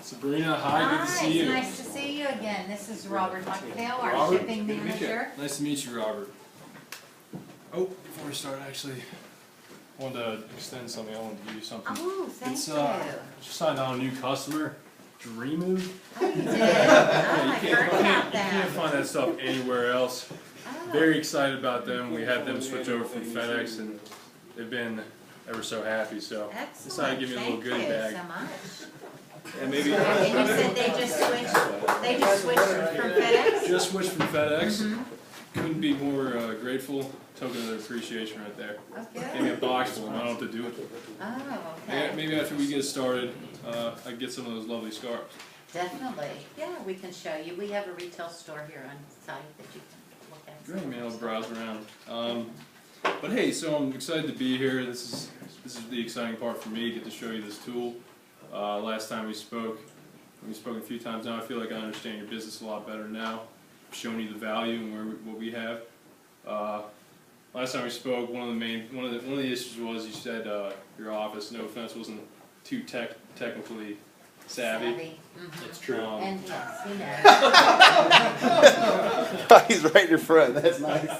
Sabrina, hi, good to see you. It's nice to see you again. This is Robert Buckdale, our Robert, shipping good to meet you. manager. Nice to meet you, Robert. Oh, before we start, actually, I wanted to extend something. I wanted to give you something. Oh, thank It's, you. just signed on a new customer, Dreamu. Oh, you did? Oh, Yeah, I heard about you can't that. find that stuff anywhere else. Oh, Very excited about them. We had them switch over from FedEx, and they've been ever so happy. So decided to excellent. give me a little Thank goodie you bag. so much. And maybe And you said they just switched from FedEx? just switched from FedEx. Mm-hmm. Couldn't be more grateful. Token of their appreciation right there. Oh, Give me a good. box full, and I don't have to do it. Oh, Yeah, okay. maybe after we get started, I get some of those lovely scarves. Definitely. Yeah, we can show you. We have a retail store here on site that you can look at. Great, man. I'll browse around. But hey, so I'm excited to be here. This is the exciting part for me. Get to show you this tool. Last time we spoke a few times now. I feel like I understand your business a lot better now. I'm showing you the value and what we have. Last time we spoke, one of the issues was you said your office, no offense, wasn't too technically savvy. Mhm. It's true. And yes, you know. He's right in your front. That's nice.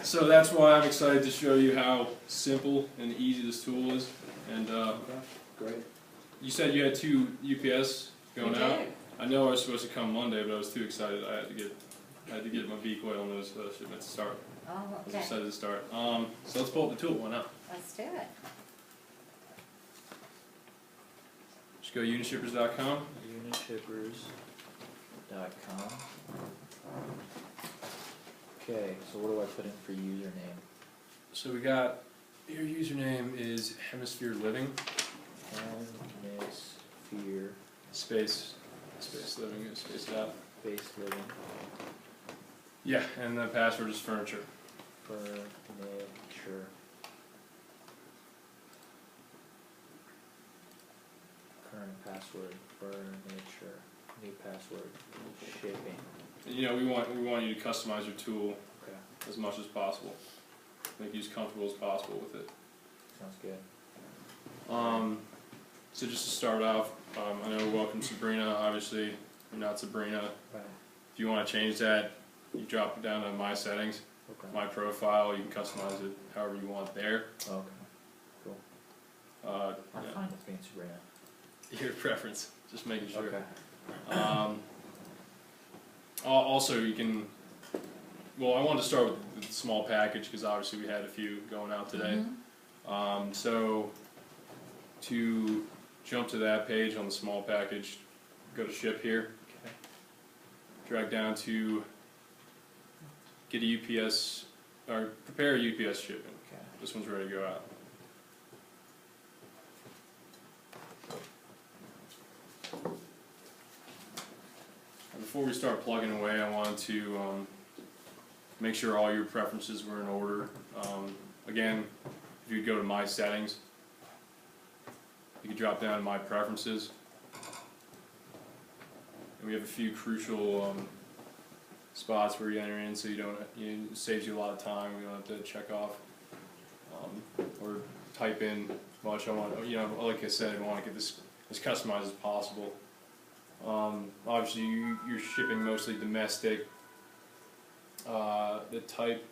So that's why I'm excited to show you how simple and easy this tool is. And Great. you said you had 2 UPS going We out. did. I know I was supposed to come Monday, but I was too excited. I had to get my beak oil on those shipments to start. Oh, I was okay. excited to start. So let's pull up the tool. Why not? Let's do it. Just go unishippers.com. Unishippers.com. Okay, so what do I put in for username? So we got your username is Hemisphere Living Hemisphere space living space it out. Space Living Yeah, and the password is furniture. Furniture. Current password furniture. New password shipping. You know, we want you to customize your tool Okay, as much as possible. Make you as comfortable as possible with it. sounds good. So just to start off, I know welcome Sabrina. Obviously, you're not Sabrina. Right. If you want to change that, you drop it down to my settings, Okay. my profile. You can customize it however you want there. Okay. Cool. Uh, I'm yeah, fine with being Sabrina. your preference. Just making sure. Okay. Also, you can. Well, I wanted to start with the small package because obviously we had a few going out today. Mhm. So to jump to that page on the small package, go to ship here. Okay. Drag down to get a UPS or prepare a UPS shipment. Okay. This one's ready to go out. And before we start plugging away, I wanted to make sure all your preferences were in order. Again, if you go to my settings, you can drop down to my preferences. And we have a few crucial spots where you enter in, so it saves you a lot of time. We don't have to check off or type in much. I want, like I said, I want to get this as customized as possible. Obviously, you're shipping mostly domestic. The type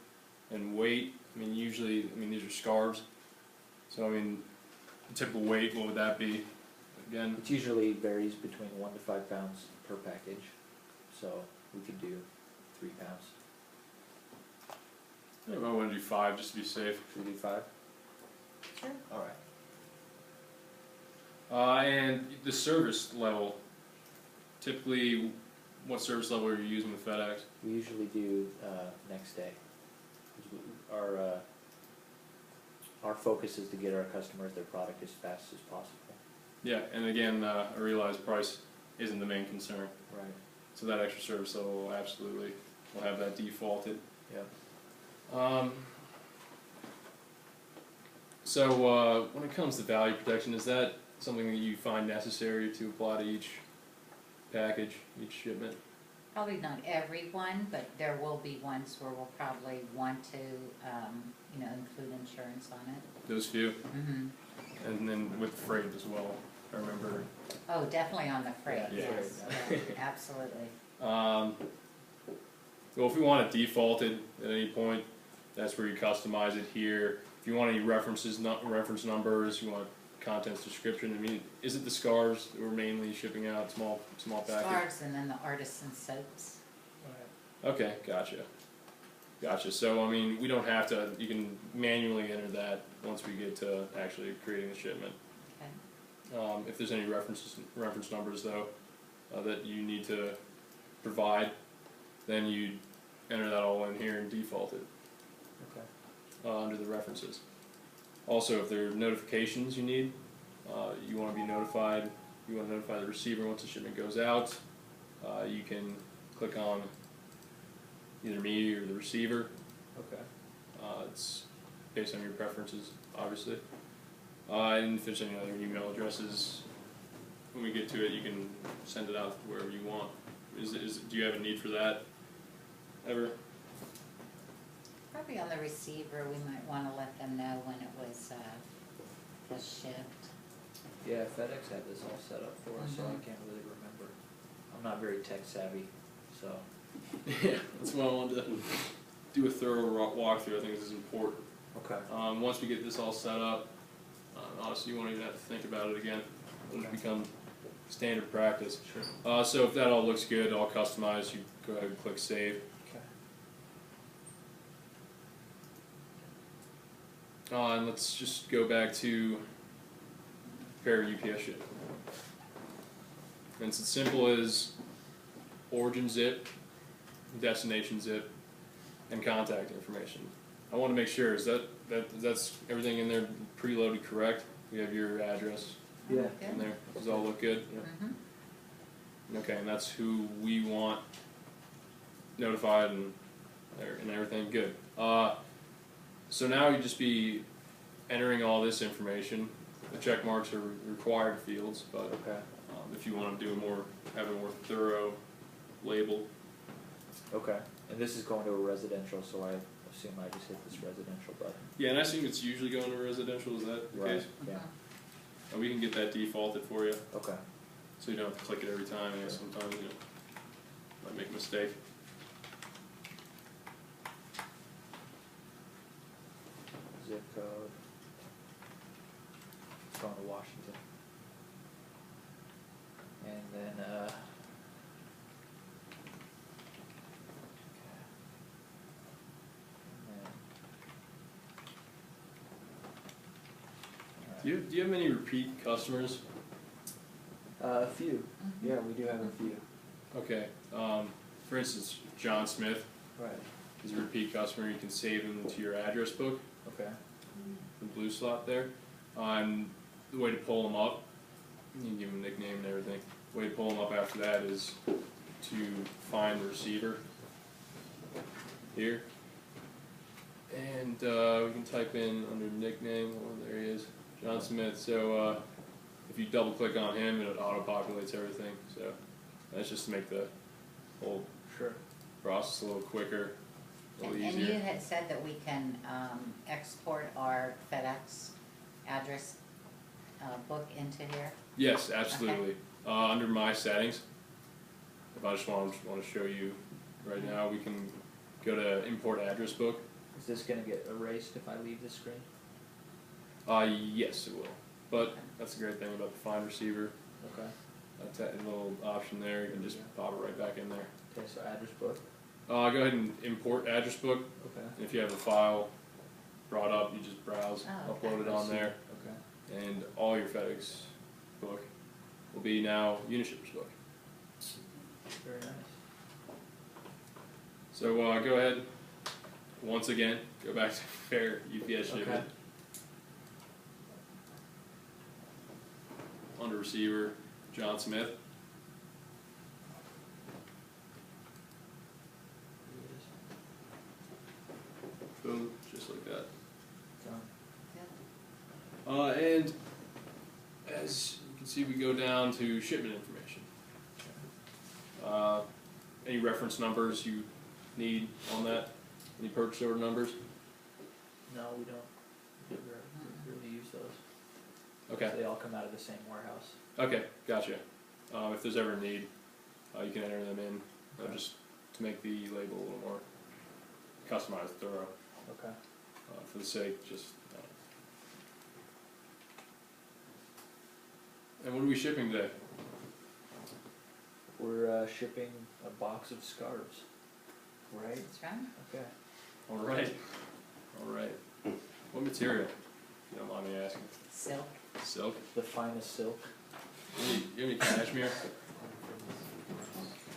and weight. Usually, these are scarves. So, the typical weight, what would that be? Again, It usually varies between 1 to 5 pounds per package, so we could do 3 pounds. I want to do 5 just to be safe. Should we do 5? Sure. All right. And the service level. Typically, what service level are you using with FedEx? We usually do next day. Our focus is to get our customers their product as fast as possible. Yeah, and again, I realize price isn't the main concern. Right. So that extra service level will absolutely will have that defaulted. Yeah. So when it comes to value protection, is that something that you find necessary to apply to each package, each shipment? Probably not every one, but there will be ones where we'll probably want to, include insurance on it. Those few, Mm-hmm. and then with freight as well. I remember. Oh, Oh, definitely on the freight, Yeah. yes, Yeah. yeah, absolutely. Well, if we want it defaulted at any point, that's where you customize it here. If you want any references, reference numbers, you want contents description. I mean, is it the scarves that we're mainly shipping out, small package? Scarves and then the artisan soaps. Okay, gotcha. So I mean, we don't have to. You can manually enter that once we get to actually creating the shipment. Okay. If there's any reference numbers though that you need to provide, then you enter that all in here and default it Okay. under the references. Also, if there are notifications you need, you want to be notified. You want to notify the receiver once the shipment goes out. You can click on either me or the receiver. Okay. It's based on your preferences, obviously. And if there's any other email addresses, when we get to it, you can send it out wherever you want. Do you have a need for that ever? Probably on the receiver, we might wanna let them know when it was shipped. Yeah, FedEx had this all set up for us, so I Mhm. can't really remember. I'm not very tech savvy, so. Yeah, that's why I wanted to do a thorough walkthrough. I think this is important. Okay. Once we get this all set up, honestly, you won't even have to think about it again. It'll Okay. become standard practice. Sure. So if that all looks good, all customized, you go ahead and click save. Okay. And let's just go back to prepare UPS ship. And it's as simple as origin zip, destination zip, and contact information. I want to make sure, that's everything in there preloaded correct? We have your address Yeah. in there. Does it all look good? Mm-hmm. Okay, and that's who we want notified and everything. Good. So now you just be entering all this information. The check marks are required fields, but Okay. if you want to have a more thorough label. Okay. And this is going to a residential, so I assume I just hit this residential button. Yeah, and I assume it's usually going to residential. Is that the Right. case? Yeah. And we can get that defaulted for you, Okay. so you don't have to click it every time. And sometimes you might make a mistake. Zip code. It's going to Washington. And then, okay. And then, alright. Do you have any repeat customers? A few. Yeah, we do have a few. Okay. For instance, John Smith Right. is a repeat customer. You can save him to your address book, Okay. the blue slot there. The way to pull him up, you can give him a nickname and everything. The way to pull him up after that is to find the receiver here. And we can type in under nickname, oh, there he is, John Smith. So if you double click on him, it auto-populates everything. So that's just to make the whole Sure. process a little quicker, a little And easier. you had said that we can export our FedEx address book into here? Yes, absolutely. Under my settings, if I just want to show you right now, we can go to import address book. Is this gonna get erased if I leave the screen? Yes, it will. But that's the great thing about the find receiver. Okay. That little option there, you can just pop it right back in there. Okay, so address book. Go ahead and import address book. Okay. And if you have the file brought up, you just browse, Oh, okay. upload it on there, Okay. and all your FedEx book will be now Unishipper's book. Very nice. So go ahead, once again, go back to fair UPS shipment. Okay. Under receiver, John Smith. Boom, just like that. Done. And as you can see, we go down to shipment information. Any reference numbers you need on that? Any purchase order numbers? No, we don't really use those. Okay. So they all come out of the same warehouse. Okay, gotcha. If there's ever a need, you can enter them in, Okay. just to make the label a little more customized, thorough, Okay. for the sake, just. And what are we shipping today? We're shipping a box of scarves. Right? That's right. Okay. All right, all right. What material? If you don't mind me asking. Silk. Silk. The finest silk. You have any cashmere?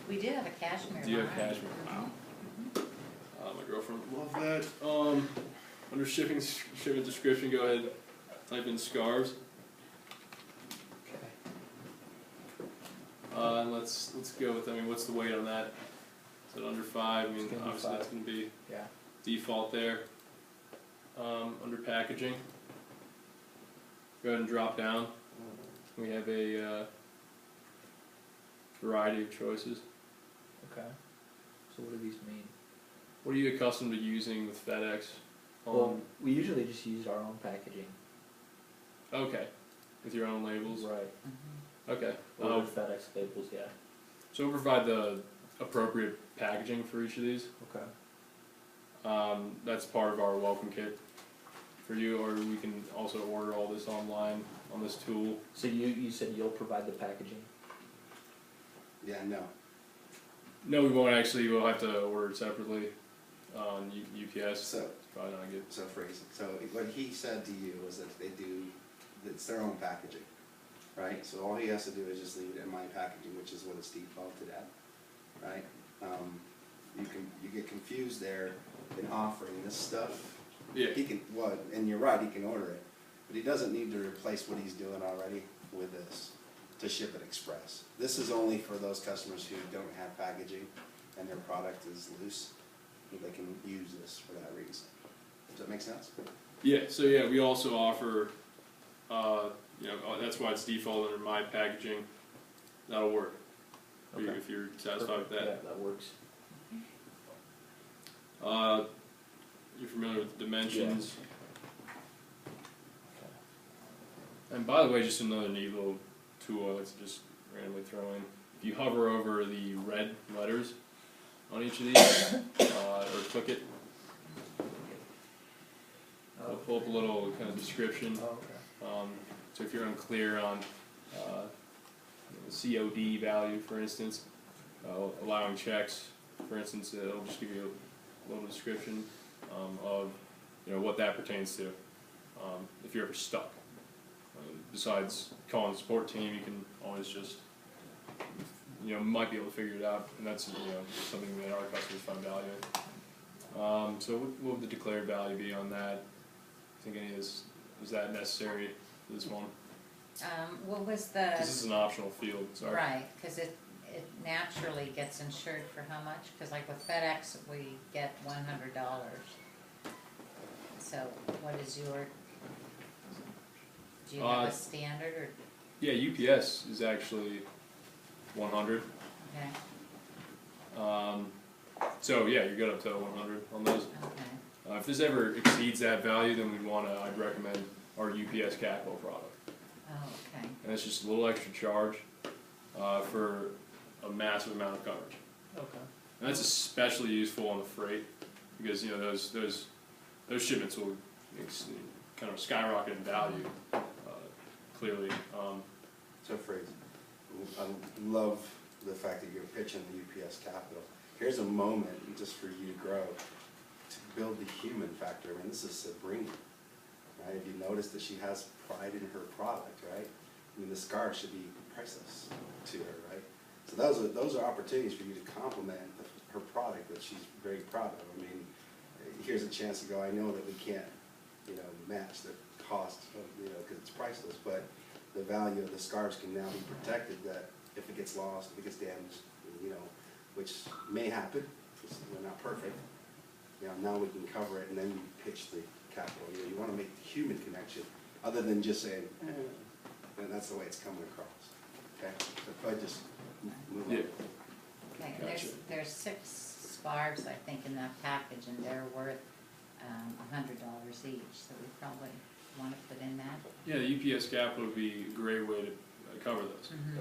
We do have a cashmere Do you have line. cashmere? Wow. My girlfriend would love that. Under shipping description, go ahead, type in scarves. Okay. And let's go with, I mean, what's the weight on that? Is it under 5? I mean, It's gonna be obviously 5. that's gonna be Yeah. default there. Under packaging, go ahead and drop down. We have a variety of choices. Okay. So what do these mean? What are you accustomed to using with FedEx? Well, we usually just use our own packaging. Okay, with your own labels. Right. Mhm. Okay. Or with FedEx labels, yeah. So we'll provide the appropriate packaging for each of these. Okay. That's part of our welcome kit for you, or we can also order all this online on this tool. So you said you'll provide the packaging? Yeah, no. No, we won't actually. We'll have to order it separately on UPS. So, It's probably not good. so phrasing. So what he said to you was that they do, it's their own packaging, right? So all he has to do is just leave it in my packaging, which is what it's defaulted at, right? You get confused there in offering this stuff. Yeah. He can, well, and you're right, he can order it, but he doesn't need to replace what he's doing already with this to ship it express. This is only for those customers who don't have packaging and their product is loose. They can use this for that reason. Does that make sense? Yeah. So yeah, we also offer. That's why it's default under my packaging. That'll work for you Okay. if you're satisfied with that. Yeah, that works. You're familiar with the dimensions. Okay. And by the way, just another neat little tool I like to just randomly throw in. If you hover over the red letters on each of these, or click it, it'll pull up a little kind of description. Oh, okay. So if you're unclear on the COD value, for instance, allowing checks, for instance, it'll just give you a little description of what that pertains to. If you're ever stuck, besides calling the support team, you can always just might be able to figure it out, and that's something that our customers find value in. So what would the declared value be on that? I think any of this is that necessary for this one? What was the? This is an optional field. Sorry. Right, because it naturally gets insured for how much? Because like with FedEx, we get $100. So what is your? Do you have a standard or? Yeah, UPS is actually 100. Okay. So yeah, you're good up to 100 on those. Okay. If this ever exceeds that value, then I'd recommend our UPS Capital product. Oh, okay. And it's just a little extra charge for a massive amount of coverage. Okay. And that's especially useful on the freight because those shipments will kind of skyrocket in value clearly. So phrasing. I love the fact that you're pitching the UPS Capital. Here's a moment just for you to grow, to build the human factor. I mean, this is Sabrina, right? If you notice that she has pride in her product, right? I mean, the scarf should be priceless to her, right? So those are opportunities for you to compliment her product that she's very proud of. I mean, here's a chance to go, I know that we can't, match the cost of, because it's priceless, but the value of the scarves can now be protected, that if it gets lost, if it gets damaged, which may happen, because we're not perfect, now we can cover it, and then you pitch the capital. You want to make the human connection, other than just saying, and that's the way it's coming across. Okay, so if I just move on. Yeah. Okay, and Gotcha. there's 6 scarves, I think, in that package, and they're worth $100 each, so we probably wanna put in that? Yeah, the UPS capital would be a great way to cover those. Mhm.